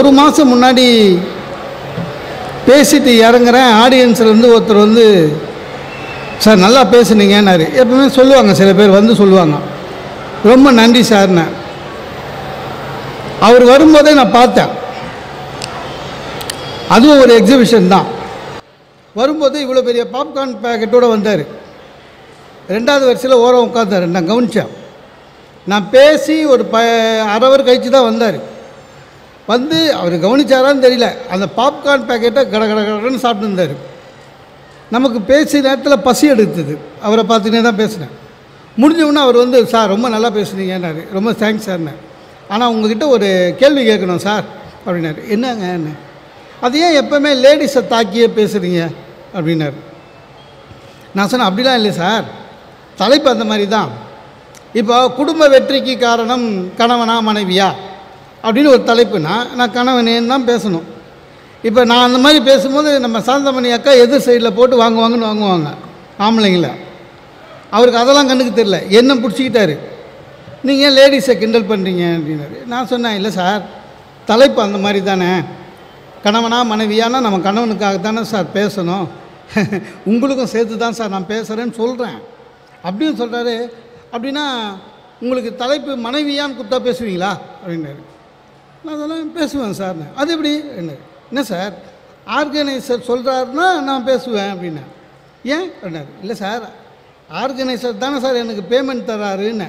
ஒரு மாதம் முன்னாடி பேசிட்டு இறங்குறேன். ஆடியன்ஸ்லேருந்து ஒருத்தர் வந்து, சார் நல்லா பேசுனீங்கன்னாரு. எப்பவுமே சொல்லுவாங்க, சில பேர் வந்து சொல்லுவாங்க, ரொம்ப நன்றி சார்ண்ணே. அவர் வரும்போதே நான் பார்த்தேன். அதுவும் ஒரு எக்ஸிபிஷன் தான். வரும்போது இவ்வளோ பெரிய பாப்கார்ன் பேக்கெட்டோடு வந்தார். 2வது வரிசையில் ஓரம் உட்காந்தார். நான் கவனித்தேன். நான் பேசி ஒரு அரை ஹவர் கழிச்சு தான் வந்தார். வந்து அவர் கவனிச்சாரான்னு தெரியல, அந்த பாப்கார்ன் பேக்கெட்டை கடன்னு சாப்பிட்டு இருந்தார். நமக்கு பேசிய நேரத்தில் பசி எடுத்தது. அவரை பார்த்துனே தான் பேசினேன். முடிஞ்சவுடனே அவர் வந்து, சார் ரொம்ப நல்லா பேசுனீங்கன்னாரு. ரொம்ப தேங்க்ஸ் சார்ண்ணே. ஆனால் உங்ககிட்ட ஒரு கேள்வி கேட்கணும் சார் அப்படின்னாரு. என்னங்க என்ன? அது ஏன் எப்போவுமே லேடிஸை தாக்கியே பேசுகிறீங்க அப்படின்னாரு. நான் சொன்னேன், அப்படிலாம் இல்லை சார், தலைப்பு அந்த மாதிரி தான். இப்போ குடும்ப வெற்றிக்கு காரணம் கணவனா மனைவியா அப்படின்னு ஒரு தலைப்புனா நான் கணவனேன்னு தான் பேசணும். இப்போ நான் அந்த மாதிரி பேசும்போது நம்ம சாந்தமணி அக்கா எதிர் சைடில் போட்டு வாங்குவாங்கன்னு வாங்குவாங்க ஆம்பளைங்கள. அவருக்கு அதெல்லாம் கண்ணுக்கு தெரியல, என்ன பிடிச்சிக்கிட்டாரு. நீங்கள் ஏன் லேடிஸை கிண்டல் பண்ணுறீங்க அப்படின்னாரு. நான் சொன்னேன், இல்லை சார், தலைப்பு அந்த மாதிரி தானே, கணவனா மனைவியானா நம்ம கணவனுக்காக தானே சார் பேசணும், உங்களுக்கும் சேர்த்து தான் சார் நான் பேசுகிறேன்னு சொல்கிறேன் அப்படின்னு சொல்கிறாரு. அப்படின்னா உங்களுக்கு தலைப்பு மனைவியான்னு கூப்பிட்டா பேசுவீங்களா அப்படின்னாரு. நான் அதெல்லாம் பேசுவேன் சார். அது எப்படி என்ன சார், ஆர்கனைசர் சொல்கிறாருன்னா நான் பேசுவேன் அப்படின்னேன். ஏன் அப்படின்னாரு. இல்லை சார், ஆர்கனைசர் தானே சார் எனக்கு பேமெண்ட் தராருன்னு.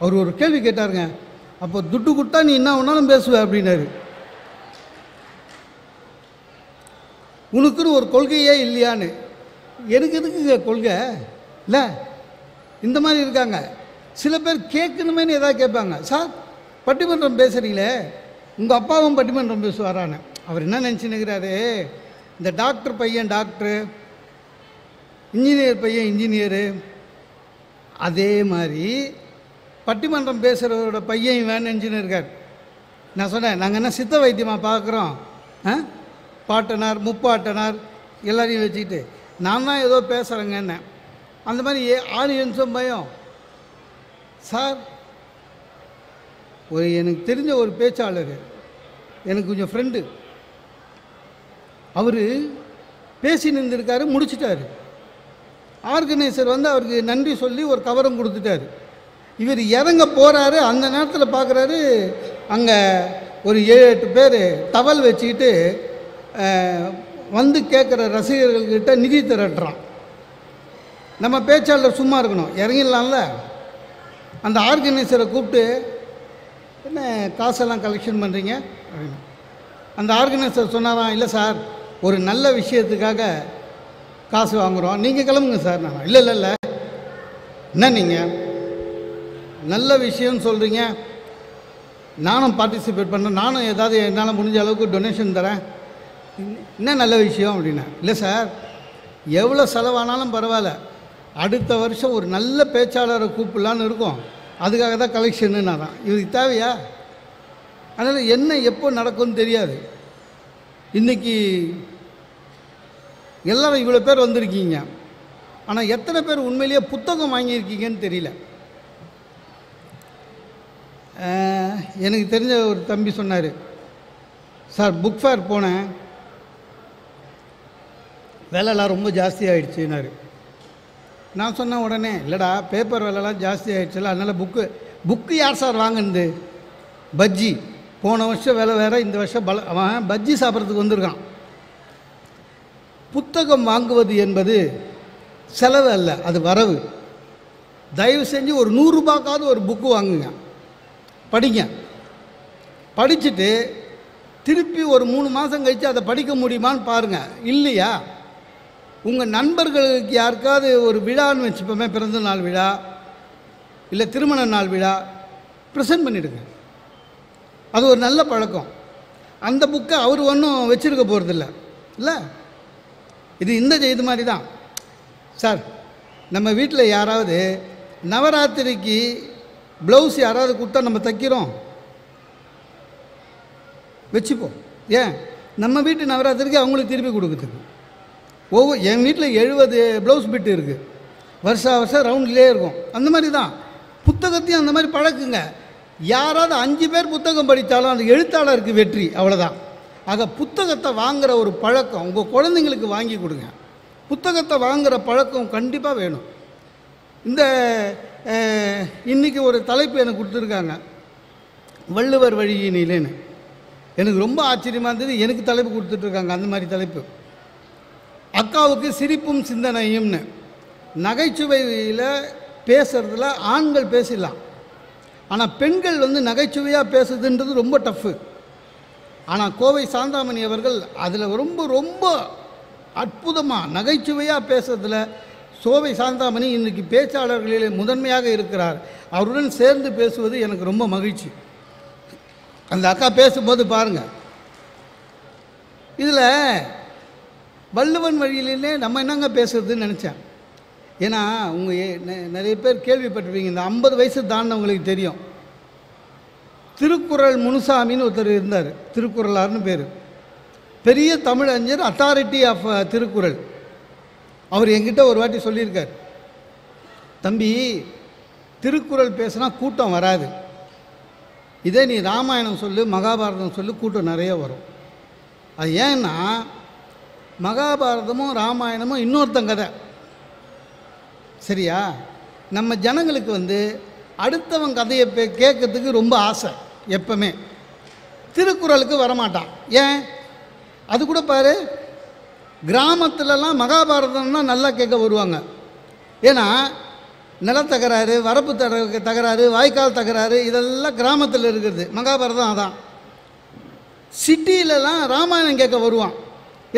அவர் ஒரு கேள்வி கேட்டாருங்க. அப்போ துட்டு கொடுத்தா நீ என்ன ஒன்றாலும் பேசுவேன் அப்படின்னாரு. உனக்குன்னு ஒரு கொள்கையே இல்லையான்னு. எனக்கு எதுக்குங்க கொள்கை? இல்லை, இந்த மாதிரி இருக்காங்க சில பேர். கேட்கணுமேனு எதாவது கேட்பாங்க. சார் பட்டிமன்றம் பேசுகிறீங்களே, உங்கள் அப்பாவும் பட்டிமன்றம் பேசுவாரான்னு. அவர் என்ன நினச்சின்னுக்கிறாரு, இந்த டாக்டர் பையன் டாக்டரு, இன்ஜினியர் பையன் இன்ஜினியரு, அதே மாதிரி பட்டிமன்றம் பேசுகிறவரோட பையன் இவன் நினச்சின்னு இருக்கார். நான் சொன்னேன், நாங்கள் என்ன சித்த வைத்தியமாக பார்க்குறோம்? பாட்டனார் முப்பாட்டனார் எல்லாரையும் வச்சுக்கிட்டு நான் தான் ஏதோ பேசுகிறேங்கன்னு. அந்த மாதிரி ஆடியன்ஸும் பயம். சார், எனக்கு தெரிஞ்ச ஒரு பேச்சாளர், எனக்கு கொஞ்சம் ஃப்ரெண்டு, அவர் பேசி நின்றுருக்காரு, முடிச்சிட்டாரு. ஆர்கனைசர் வந்து அவருக்கு நன்றி சொல்லி ஒரு கவரம் கொடுத்துட்டாரு. இவர் இறங்க போகிறாரு. அந்த நேரத்தில் பார்க்குறாரு, அங்கே ஒரு 7-8 பேர் டவல் வச்சுக்கிட்டு வந்து கேட்குற ரசிகர்கள்கிட்ட நிதி திரட்டுறான். நம்ம பேச்சாளர் சும்மா இருக்கணும், இறங்கிடலாம்ல. அந்த ஆர்கனைசரை கூப்பிட்டு, என்ன காசெல்லாம் கலெக்ஷன் பண்ணுறீங்க அப்படின்னு. அந்த ஆர்கனைசர் சொன்னாராம், இல்லை சார், ஒரு நல்ல விஷயத்துக்காக காசு வாங்குகிறோம், நீங்கள் கிளம்புங்க சார். நான் இல்லை இல்லை இல்லை, என்ன நீங்கள் நல்ல விஷயம்னு சொல்கிறீங்க, நானும் பார்ட்டிசிபேட் பண்ணுறேன், நானும் ஏதாவது என்னால் முடிஞ்ச அளவுக்கு டொனேஷன் தரேன், என்ன நல்ல விஷயம் அப்படின்னா. இல்லை சார், எவ்வளோ செலவானாலும் பரவாயில்ல, அடுத்த வருஷம் ஒரு நல்ல பேச்சாளரை கூப்பிடலான்னு இருக்கோம், அதுக்காக தான் கலெக்ஷன்னு. நான் தான் இதுக்கு தேவையா? அதனால் என்ன எப்போ நடக்கும்னு தெரியாது. இன்றைக்கி எல்லோரும் இவ்வளோ பேர் வந்திருக்கீங்க, ஆனால் எத்தனை பேர் உண்மையிலேயே புத்தகம் வாங்கியிருக்கீங்கன்னு தெரியல. எனக்கு தெரிஞ்ச ஒரு தம்பி சொன்னார், சார் புக் ஃபேர் போனேன், விலைலாம் ரொம்ப ஜாஸ்தி ஆகிடுச்சுன்னாரு. நான் சொன்னேன் உடனே, இல்லைடா பேப்பர் விலைலாம் ஜாஸ்தி ஆகிடுச்சுல, அதனால் புக்கு யார் சார் வாங்கினது? பஜ்ஜி போன வருஷம் விலை வேறு, இந்த வருஷம் அவன் பஜ்ஜி சாப்பிட்றதுக்கு வந்திருக்கான். புத்தகம் வாங்குவது என்பது செலவு அல்ல, அது வரவு. தயவு செஞ்சு ஒரு 100 ரூபாய்க்காவது ஒரு புக்கு வாங்குங்க, படிங்க. படிச்சுட்டு திருப்பி ஒரு 3 மாதம் கழித்து அதை படிக்க முடியுமான்னு பாருங்கள். இல்லையா, உங்கள் நண்பர்களுக்கு யாருக்காவது ஒரு விழான்னு வச்சுப்போமே, பிறந்த நாள் விழா இல்லை திருமண நாள் விழா, ப்ரெசென்ட் பண்ணிவிடுங்க. அது ஒரு நல்ல பழக்கம். அந்த புக்கை அவர் ஒன்றும் வச்சுருக்க போகிறதில்ல. இல்லை, இது மாதிரி தான் சார். நம்ம வீட்டில் யாராவது நவராத்திரிக்கு ப்ளவுஸ் யாராவது கொடுத்தா நம்ம தைக்கிறோம், வச்சுப்போம். ஏன், நம்ம வீட்டு நவராத்திரிக்கு அவங்களுக்கு திருப்பி கொடுக்குறதுக்கு. என் வீட்டில் 70 ப்ளவுஸ் பிட்டு இருக்குது, வருஷம் ரவுண்ட்லேயே இருக்கும். அந்த மாதிரி தான் புத்தகத்தையும் அந்த மாதிரி பழக்குங்க. யாராவது 5 பேர் புத்தகம் படித்தாலும் அந்த எழுத்தாளருக்கு வெற்றி, அவ்வளோதான். ஆக புத்தகத்தை வாங்குகிற ஒரு பழக்கம் உங்கள் குழந்தைங்களுக்கு வாங்கி கொடுங்க. புத்தகத்தை வாங்குகிற பழக்கம் கண்டிப்பாக வேணும். இந்த இன்றைக்கி ஒரு தலைப்பு எனக்கு கொடுத்துருக்காங்க, வள்ளுவர் வழியினிலேன்னு. எனக்கு ரொம்ப ஆச்சரியமாக இருந்தது. எனக்கு தலைப்பு கொடுத்துட்ருக்காங்க அந்த மாதிரி தலைப்பு. அக்காவுக்கு சிரிப்பும் சிந்தனையும்னு. நகைச்சுவையில் பேசுகிறதுல ஆண்கள் பேசிடலாம், ஆனால் பெண்கள் நகைச்சுவையாக பேசுதுன்றது ரொம்ப டஃப்பு. ஆனால் கோவை சாந்தாமணி அவர்கள் அதில் ரொம்ப ரொம்ப அற்புதமாக நகைச்சுவையாக பேசுறதுல கோவை சாந்தாமணி இன்றைக்கி பேச்சாளர்களிலே முதன்மையாக இருக்கிறார். அவருடன் சேர்ந்து பேசுவது எனக்கு ரொம்ப மகிழ்ச்சி. அந்த அக்கா பேசும்போது பாருங்கள், இதில் வள்ளுவன் வழியிலே நம்ம என்னங்க பேசுறதுன்னு நினச்சேன். ஏன்னா நிறைய பேர் கேள்விப்பட்டிருப்பீங்க, இந்த 50 வயசு தாண்டவங்களுக்கு தெரியும். திருக்குறள் முனுசாமின்னு ஒருத்தர் இருந்தார், திருக்குறளார்னு பேர். பெரிய தமிழறிஞர், அத்தாரிட்டி ஆஃப் திருக்குறள். அவர் என்கிட்ட ஒரு வாட்டி சொல்லியிருக்கார், தம்பி திருக்குறள் பேசினா கூட்டம் வராது, இதே நீ ராமாயணம் சொல்லு மகாபாரதம் சொல்லு கூட்டம் நிறைய வரும். அது ஏன்னா மகாபாரதமும் ராமாயணமும் இன்னொருத்தன் கதை, சரியா? நம்ம ஜனங்களுக்கு அடுத்தவன் கதையை கேட்கறதுக்கு ரொம்ப ஆசை எப்பவுமே. திருக்குறளுக்கு வரமாட்டான். ஏன்? அது கூட பாரு, கிராமத்துலலாம் மகாபாரதம்னா நல்லா கேட்க வருவாங்க. ஏன்னா நிலத்தகராறு, வரப்பு தகராறு, வாய்க்கால் தகராறு இதெல்லாம் கிராமத்தில் இருக்கிறது. மகாபாரதம் அதான். சிட்டியிலலாம் ராமாயணம் கேட்க வருவான்.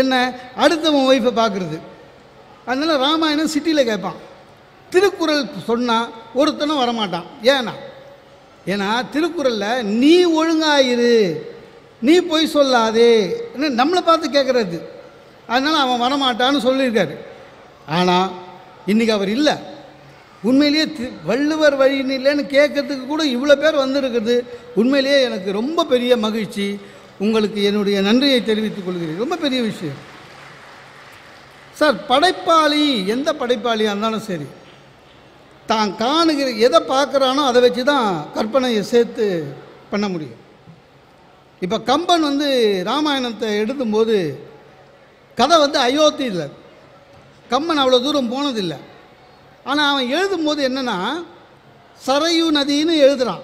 என்ன? அடுத்தவன் ஒய்ஃபை பார்க்குறது. அதனால் ராமாயணம் சிட்டியில் கேட்பான். திருக்குறள் சொன்னால் ஒருத்தனும் வரமாட்டான். ஏன்னா திருக்குறளில் நீ ஒழுங்காயிரு, நீ பொய் சொல்லாதே நம்மளை பார்த்து கேட்குறது. அதனால் அவன் வரமாட்டான்னு சொல்லியிருக்காரு. ஆனால் இன்றைக்கி அவர் இல்லை. உண்மையிலேயே வள்ளுவர் வழியிலேன்னு கேட்கறதுக்கு கூட இவ்வளோ பேர் வந்திருக்குது. உண்மையிலேயே எனக்கு ரொம்ப பெரிய மகிழ்ச்சி. உங்களுக்கு என்னுடைய நன்றியை தெரிவித்துக் கொள்கிறேன். ரொம்ப பெரிய விஷயம் சார். படைப்பாளி எந்த படைப்பாளியாக இருந்தாலும் சரி, தான் காணுகிற எதை பார்க்குறானோ அதை வச்சு தான் கற்பனையை சேர்த்து பண்ண முடியும். இப்போ கம்பன் ராமாயணத்தை எழுதும்போது கதை அயோத்தி இல்லை, கம்பன் அவ்வளோ தூரம் போனதில்லை. ஆனால் அவன் எழுதும்போது என்னென்னா சரையு நதின்னு எழுதுகிறான்.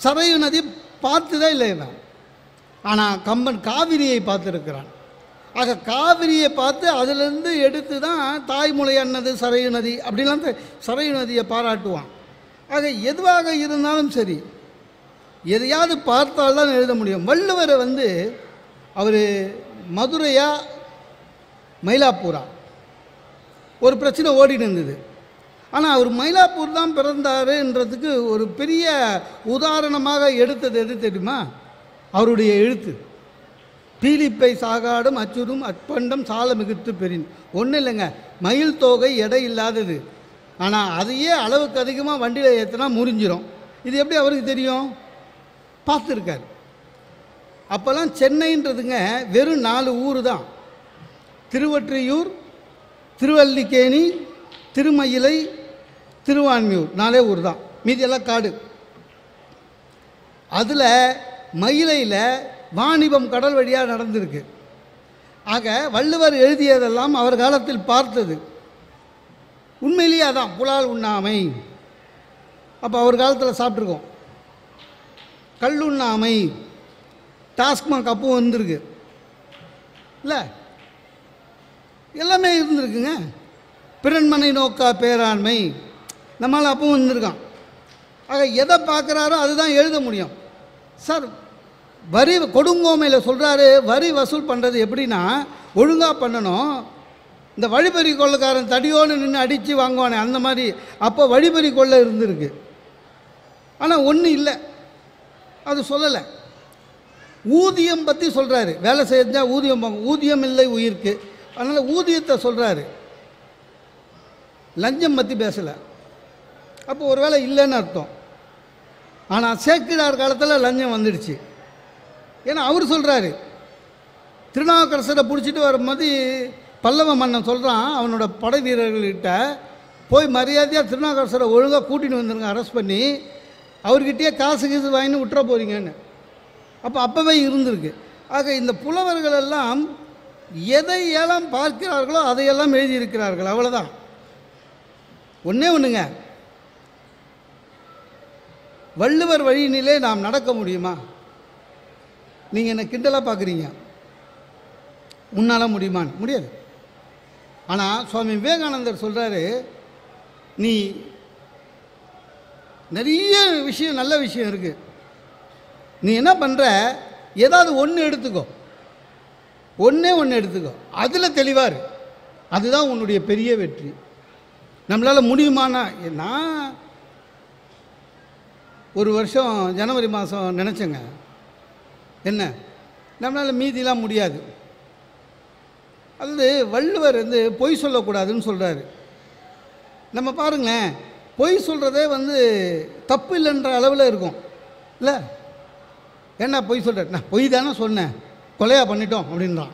சரையு நதி பார்த்துதான் இல்லை இவன். ஆனால் கம்பன் காவிரியை பார்த்துருக்கிறான். ஆக காவிரியை பார்த்து அதிலிருந்து எடுத்து தான் தாய்மொழி அன்னது சரையு நதி அப்படிலாம் சரையு நதியை பாராட்டுவான். ஆக எதுவாக இருந்தாலும் சரி, எதையாவது பார்த்தால்தான் எழுத முடியும். வள்ளுவரை அவர் மதுரையா மயிலாப்பூரா ஒரு பிரச்சனை ஓடிட்டு இருந்தது. ஆனால் அவர் மயிலாப்பூர் தான் பிறந்தாருன்றதுக்கு ஒரு பெரிய உதாரணமாக எடுத்தது எது தெரியுமா? அவருடைய எழுத்து. பீலிப்பை சாகாடும் அச்சுறும் அற்பண்டம் சால மிகுத்து பெறின். ஒன்றும் இல்லைங்க, மயில் தோகை எடை இல்லாதது. ஆனால் அதையே அளவுக்கு அதிகமாக வண்டியில் ஏற்றினா முறிஞ்சிரும். இது எப்படி அவருக்கு தெரியும்? பார்த்துருக்கார். அப்போல்லாம் சென்னைன்றதுங்க வெறும் 4 ஊர் தான். திருவொற்றியூர், திருவல்லிக்கேணி, திருமயிலை, திருவான்மியூர் 4 ஊர் தான். மீதியெல்லாம் காடு. அதில் மயிலையில் வாணிபம் கடல் வழியாக நடந்திருக்கு. ஆக வள்ளுவர் எழுதியதெல்லாம் அவர் காலத்தில் பார்த்தது. உண்மையிலேயே அதான் புலால் உண்ணாமை. அப்போ அவர் காலத்தில் சாப்பிட்ருக்கோம். கல் உண்ணாமை, டாஸ்மாக் அப்பவும் வந்திருக்கு இல்லை, எல்லாமே இருந்திருக்குங்க. பிறன்மனை நோக்கா பேராண்மை நம்மளால் அப்பவும் வந்திருக்கான். ஆக எதை பார்க்குறாரோ அதுதான் எழுத முடியும். சார் வரி கொடுங்கோமையில் சொல்கிறாரு, வரி வசூல் பண்ணுறது எப்படின்னா ஒழுங்காக பண்ணணும். இந்த வழிபறி கொள்ளைக்காரன் தடியோடு நின்று அடித்து வாங்குவானே அந்த மாதிரி அப்போ வழிபறி கொள்ளை இருந்திருக்கு. ஆனால் ஒன்றும் இல்லை, அது சொல்லலை. ஊதியம் பற்றி சொல்கிறாரு. வேலை செஞ்சால் ஊதியம், ஊதியம் இல்லை உயிருக்கு. அதனால் ஊதியத்தை சொல்கிறாரு, லஞ்சம் பற்றி பேசலை. அப்போ ஒரு வேளை இல்லைன்னு அர்த்தம். ஆனால் சேக்கிழார் காலத்தில் லஞ்சம் வந்துடுச்சு. ஏன்னா அவர் சொல்கிறாரு, திருநாவுக்கரசரை பிடிச்சிட்டு வரும்போது பல்லவ மன்னன் சொல்கிறான் அவனோட படை வீரர்கள்கிட்ட, போய் மரியாதையாக திருநாவுக்கரசரை ஒழுங்காக கூட்டின்னு வந்துருங்க அரெஸ்ட் பண்ணி, அவர்கிட்டயே காசு கீசு வாங்கின்னு விட்டுற போகிறீங்கன்னு. அப்போவே இருந்திருக்கு. ஆக இந்த புலவர்கள் எல்லாம் எதையெல்லாம் பார்க்கிறார்களோ அதையெல்லாம் எழுதியிருக்கிறார்கள். அவ்வளோதான். ஒன்றே ஒன்றுங்க, வள்ளுவர் வழியினிலே நாம் நடக்க முடியுமா? நீங்கள் என்ன கிண்டலாக பார்க்குறீங்க, முன்னால் முடியுமான்னு? முடியாது. ஆனால் சுவாமி விவேகானந்தர் சொல்கிறாரு, நீ நிறைய விஷயம், நல்ல விஷயம் இருக்குது, நீ என்ன பண்ணுற, ஏதாவது ஒன்று எடுத்துக்கோ, ஒன்றே எடுத்துக்கோ, அதில் தெளிவார், அதுதான் உன்னுடைய பெரிய வெற்றி. நம்மளால் முடியுமானா, நான் ஒரு வருஷம் ஜனவரி மாதம் நினச்சேங்க, என்ன நம்மளால் மீதிலாம் முடியாது. அது வள்ளுவர் பொய் சொல்லக்கூடாதுன்னு சொல்கிறாரு. நம்ம பாருங்களேன், பொய் சொல்கிறதே தப்பு இல்லைன்ற அளவில் இருக்கும் இல்லை? என்ன பொய் சொல்கிற, நான் பொய் தானே சொன்னேன், கொலையாக பண்ணிட்டோம் அப்படின்றான்.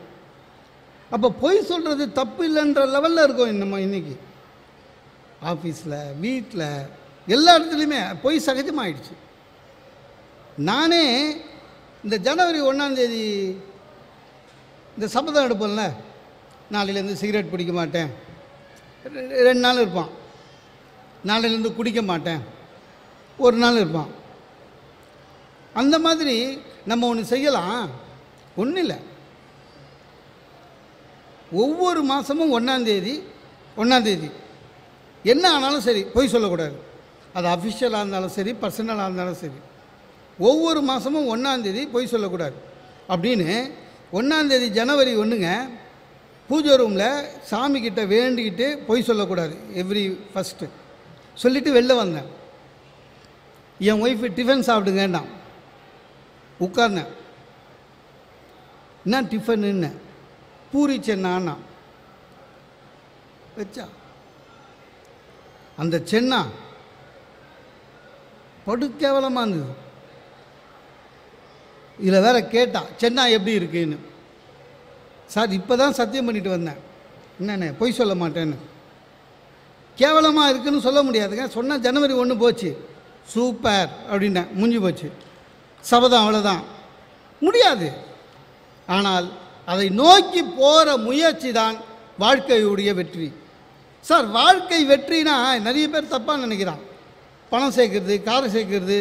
அப்போ பொய் சொல்கிறது தப்பு இல்லைன்ற லெவலில் இருக்கும். நம்ம இன்றைக்கி ஆஃபீஸில், வீட்டில், எல்லா இடத்துலையுமே பொய் சகஜமாகிடுச்சு. நானே இந்த ஜனவரி 1ஆம் தேதி இந்த சபதம் எடுப்போம்ல, நாளையிலேருந்து சிகரெட் பிடிக்க மாட்டேன், 2 நாள் இருப்பான், நாளையிலேருந்து குடிக்க மாட்டேன், 1 நாள் இருப்பான். அந்த மாதிரி நம்ம ஒன்று செய்யலாம். ஒன்றும் இல்லை, ஒவ்வொரு மாதமும் 1ஆம் தேதி என்ன ஆனாலும் சரி பொய் சொல்லக்கூடாது. அது அஃபிஷியலாக இருந்தாலும் சரி, பர்சனலாக இருந்தாலும் சரி, ஒவ்வொரு மாதமும் 1ஆம் தேதி பொய் சொல்லக்கூடாது அப்படின்னு 1ஆம் தேதி ஜனவரி 1ங்க பூஜை ரூமில் சாமிக்கிட்ட வேண்டிக்கிட்டு பொய் சொல்லக்கூடாது. எவ்ரி ஃபஸ்ட்டு சொல்லிவிட்டு வெளில வந்தேன். என் ஒய்ஃபு டிஃபன் சாப்பிடுங்கன்னான். உட்கார்ந்தேன். என்ன டிஃபனுன்னு, பூரி சென்னான்னா வச்சா. அந்த சென்னா படு கேவலமாக இருந்தது. இதில் வேற கேட்டா சென்னா எப்படி இருக்குன்னு. சார் இப்போ தான் சத்தியம் பண்ணிட்டு வந்தேன், என்னண்ணே பொய் சொல்ல மாட்டேன்னு. கேவலமாக இருக்குன்னு சொல்ல முடியாதுங்க. சொன்னால் ஜனவரி 1 போச்சு, சூப்பர் அப்படின்னேன், முடிஞ்சு போச்சு, சபதம் அவ்வளோதான். முடியாது. ஆனால் அதை நோக்கி போகிற முயற்சி தான் வாழ்க்கையுடைய வெற்றி. சார் வாழ்க்கை வெற்றினா நிறைய பேர் தப்பாக நினைக்கிறான். பணம் சேர்க்கறது, காரை சேர்க்கறது.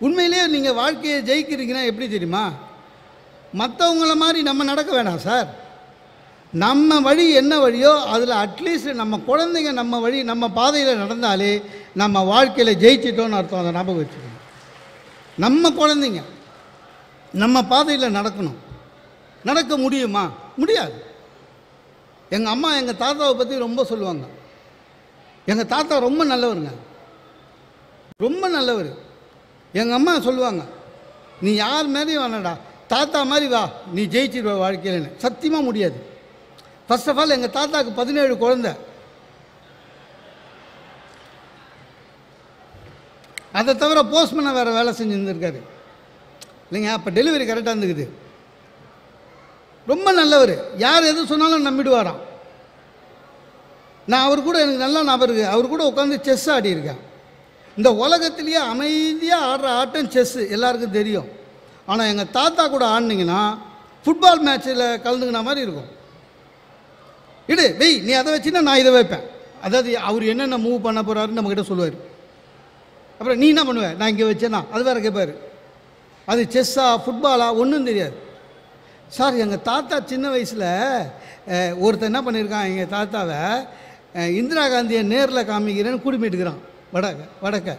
உண்மையிலேயே நீங்கள் வாழ்க்கையை ஜெயிக்கிறீங்கன்னா எப்படி தெரியுமா? மற்றவங்கள மாதிரி நம்ம நடக்க வேணாம் சார். நம்ம வழி என்ன வழியோ அதில் அட்லீஸ்ட் நம்ம குழந்தைங்க நம்ம வழி, நம்ம பாதையில் நடந்தாலே நம்ம வாழ்க்கையில் ஜெயிச்சிட்டோன்னு அர்த்தம். அதை ஞாபகம் வச்சுக்கணும். நம்ம குழந்தைங்க நம்ம பாதையில் நடக்கணும். நடக்க முடியுமா? முடியாது. எங்கள் அம்மா எங்கள் தாத்தாவை பற்றி ரொம்ப சொல்லுவாங்க. எங்கள் தாத்தா ரொம்ப நல்லவருங்க, ரொம்ப நல்லவர். எங்கள் அம்மா சொல்லுவாங்க, நீ யார் மாதிரியும் வேணாடா, தாத்தா மாதிரி வா, நீ ஜெயிச்சிருவ வாழ்க்கையில்னு. சத்தியமாக முடியாது. ஃபர்ஸ்ட் ஆஃப் ஆல் எங்கள் தாத்தாவுக்கு 17 குழந்தை. அதை தவிர போஸ்ட்மேனை வேறு வேலை செஞ்சுருந்துருக்காரு இல்லைங்க. அப்போ டெலிவரி கரெக்டாக இருந்துக்குது. ரொம்ப நல்லவர். யார் எது சொன்னாலும் நம்பிடுவாராம். நான் அவர் கூட எனக்கு நல்லா ஞாபகம் இருக்குது. அவர் கூட உட்காந்து செஸ் ஆடியிருக்கேன். இந்த உலகத்திலேயே அமைதியாக ஆடுற ஆட்டம் செஸ்ஸு, எல்லாருக்கும் தெரியும். ஆனால் எங்கள் தாத்தா கூட ஆடினீங்கன்னா ஃபுட்பால் மேட்ச்சில் கலந்துக்கின மாதிரி இருக்கும். இடு வெய், நீ அதை வச்சுன்னா நான் இதை வைப்பேன். அதாவது அவர் என்னென்ன மூவ் பண்ண போகிறாருன்னு நம்மக்கிட்ட சொல்லுவார். அப்புறம் நீ என்ன பண்ணுவேன், நான் இங்கே வச்சேன்னா அது வேறு கேட்பார். அது செஸ்ஸா ஃபுட்பாலா ஒன்றும் தெரியாது. சார் எங்கள் தாத்தா சின்ன வயசில் ஒருத்தர் என்ன பண்ணியிருக்கான், எங்கள் தாத்தாவை இந்திரா காந்தியை நேரில் காமிக்கிறேன்னு கூட்டிகிட்டுக்கிறான் வடக்க.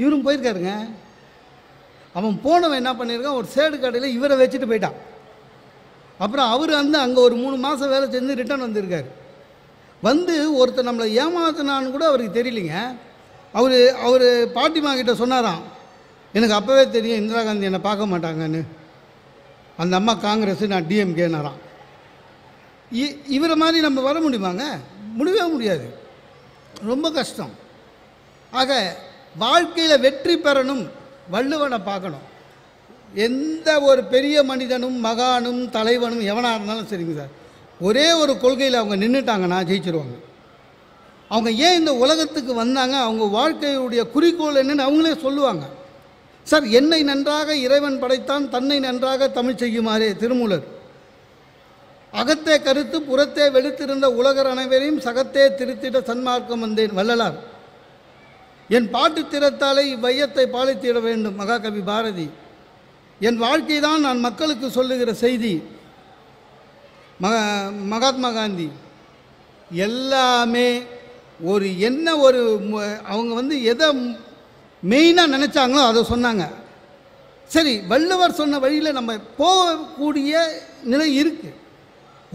இவரும் போயிருக்காருங்க. அவன் போனவன் என்ன பண்ணியிருக்கான், ஒரு சேடு கடையில் இவரை வச்சுட்டு போயிட்டான். அப்புறம் அவர் அங்கே ஒரு 3 மாதம் வேலை செஞ்சு ரிட்டர்ன் வந்திருக்காரு. ஒருத்தர் நம்மளை ஏமாத்தினான்னு கூட அவருக்கு தெரியலிங்க. அவர் பாட்டிமா கிட்ட சொன்னாராம், எனக்கு அப்போவே தெரியும் இந்திரா காந்தி என்னை பார்க்க மாட்டாங்கன்னு. அந்த அம்மா காங்கிரஸ், நான் டிஎம்கேனாராம். இவரை மாதிரி நம்ம வர முடியுமாங்க? முடியவே முடியாது. ரொம்ப கஷ்டம். ஆக வாழ்க்கையில் வெற்றி பெறணும், வள்ளுவனை பார்க்கணும். எந்த ஒரு பெரிய மனிதனும் மகானும் தலைவனும் எவனாக இருந்தாலும் சரிங்க சார், ஒரே ஒரு கொள்கையில் அவங்க நின்றுட்டாங்கன்னா ஜெயிச்சிருவாங்க. அவங்க ஏன் இந்த உலகத்துக்கு வந்தாங்க, அவங்க வாழ்க்கையுடைய குறிக்கோள் என்னன்னு அவங்களே சொல்லுவாங்க. சார், என்னை நன்றாக இறைவன் படைத்தான், தன்னை நன்றாக தமிழ் செய்யுமாறே திருமூலர். அகத்தே கருத்து புறத்தே வெளுத்திருந்த உலகர் அனைவரையும் சகத்தே திருத்திட சன்மார்க்கம் வந்தேன் வள்ளலார். என் பாட்டு திறத்தாலே இவ்வையத்தை பாலித்திட வேண்டும் மகாகவி பாரதி. என் வாழ்க்கை தான் நான் மக்களுக்கு சொல்லுகிற செய்தி மகாத்மா காந்தி. எல்லாமே ஒரு என்ன ஒரு அவங்க எதை மெயினாக நினச்சாங்களோ அதை சொன்னாங்க. சரி, வள்ளுவர் சொன்ன வழியில் நம்ம போகக்கூடிய நிலை இருக்குது.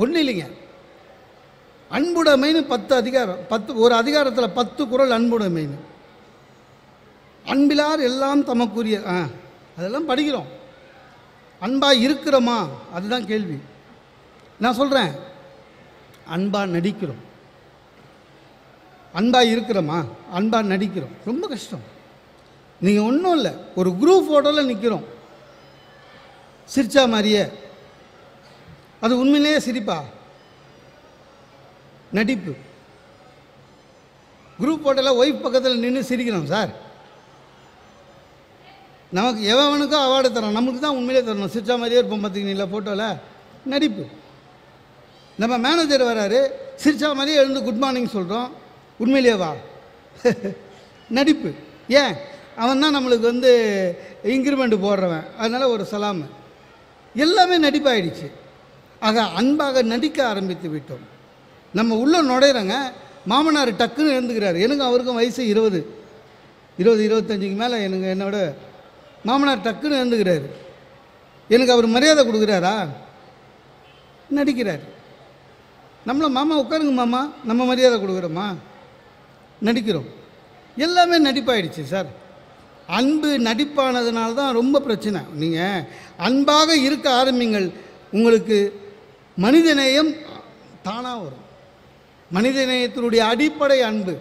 ஒன்றும் இல்லைங்க, அன்புடைமைன்னு 10 அதிகாரம், ஒரு அதிகாரத்தில் 10 குறள் அன்புடைமைன்னு. அன்பிலார் எல்லாம் தமக்குரிய அதெல்லாம் படிக்கிறோம். அன்பாக இருக்கிறோமா, அதுதான் கேள்வி. நான் சொல்கிறேன், அன்பாக நடிக்கிறோம். அன்பாக இருக்கிறோமா, அன்பாக நடிக்கிறோம். ரொம்ப கஷ்டம். நீங்கள் ஒன்றும் இல்லை, ஒரு குரூப் ஃபோட்டோவில் நிற்கிறோம், சிரிச்சா மாதிரியே. அது உண்மையிலேயே சிரிப்பா? நடிப்பு. குரூப் ஃபோட்டோவில் ஒய்ஃப் பக்கத்தில் நின்று சிரிக்கிறோம் சார். நமக்கு எவனுக்கும் அவார்டு தரோம், நமக்கு தான் உண்மையிலே தரணும். சிரிச்சா மாதிரியே இருப்போம் பார்த்தீங்களா ஃபோட்டோவில். நடிப்பு. நம்ம மேனேஜர் வராரு, சிரிச்சா மாதிரியே எழுந்து குட் மார்னிங் சொல்கிறோம். உண்மையிலேவா? நடிப்பு. ஏன்? அவன் தான் நம்மளுக்கு இன்க்ரிமெண்ட் போடுறவன், அதனால் ஒரு சலாமு. எல்லாமே நடிப்பாயிடுச்சு. ஆக அன்பாக நடிக்க ஆரம்பித்து விட்டோம். நம்ம உள்ளே நுழையிறோங்க. மாமனார் டக்குன்னு எழுந்துக்கிறார். எனக்கு அவருக்கும் வயசு 20-25க்கு மேலே என்னோட மாமனார் டக்குன்னு எழுந்துக்கிறாரு. எனக்கு அவர் மரியாதை கொடுக்குறாரா? நடிக்கிறார். நம்மளை மாமா உட்காருங்க மாமா, நம்ம மரியாதை கொடுக்குறோமா? நடிக்கிறோம். எல்லாமே நடிப்பாயிடுச்சு சார். அன்பு நடிப்பானதுனால தான் ரொம்ப பிரச்சனை. நீங்கள் அன்பாக இருக்க ஆரம்பிங்கள், உங்களுக்கு மனிதநேயம் தானாக வரும். மனிதநேயத்தினுடைய அடிப்படை அன்பு.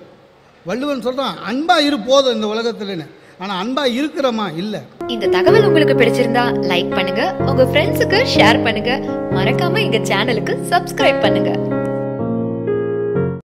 வள்ளுவன் சொல்கிறான், அன்பாக இரு போதும் இந்த உலகத்துலன்னு. ஆனால் அன்பாக இருக்கிறோமா? இல்லை. இந்த தகவல் உங்களுக்கு பிடிச்சிருந்தா லைக் பண்ணுங்க, உங்க ஃப்ரெண்ட்ஸுக்கு ஷேர் பண்ணுங்க, மறக்காம எங்க சேனலுக்கு சப்ஸ்கிரைப் பண்ணுங்க.